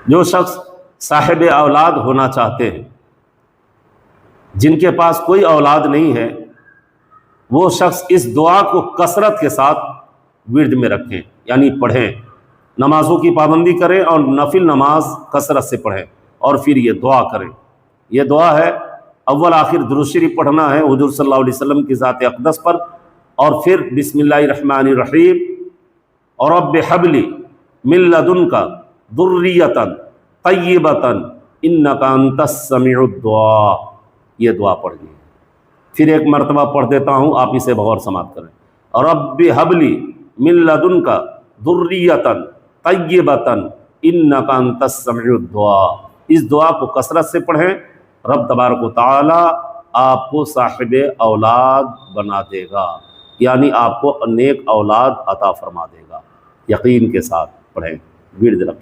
जो शख्स साहिब औलाद होना चाहते हैं, जिनके पास कोई औलाद नहीं है, वो शख्स इस दुआ को कसरत के साथ विर्द में रखें, यानी पढ़ें, नमाजों की पाबंदी करें और नफिल नमाज कसरत से पढ़ें और फिर ये दुआ करें। ये दुआ है, अव्वल आखिर दुरूद शरीफ पढ़ना है हुजूर सल्लल्लाहु अलैहि वसल्लम की ज़ात अक़दस पर, और फिर बिस्मिल्लाहिर्रहमानिर्रहीम और रब्बि हबली मिन लदुनका दुर्रियतन तय्यिबतन इन्नका अंतस समीउद दुआ, ये दुआ पढ़नी है। फिर एक मरतबा पढ़ देता हूँ, आप इसे बगौर समाप्त करें। रब्बि हबली मिन लदुनका दुर्रियतन तय्यिबतन इन्नका अंतस समीउद दुआ। इस दुआ को कसरत से पढ़ें, रब तबारक व तआला आपको साहिबे औलाद बना देगा, यानी आपको नेक औलाद अता फरमा देगा। यकीन के साथ पढ़ें, विर्द रखें।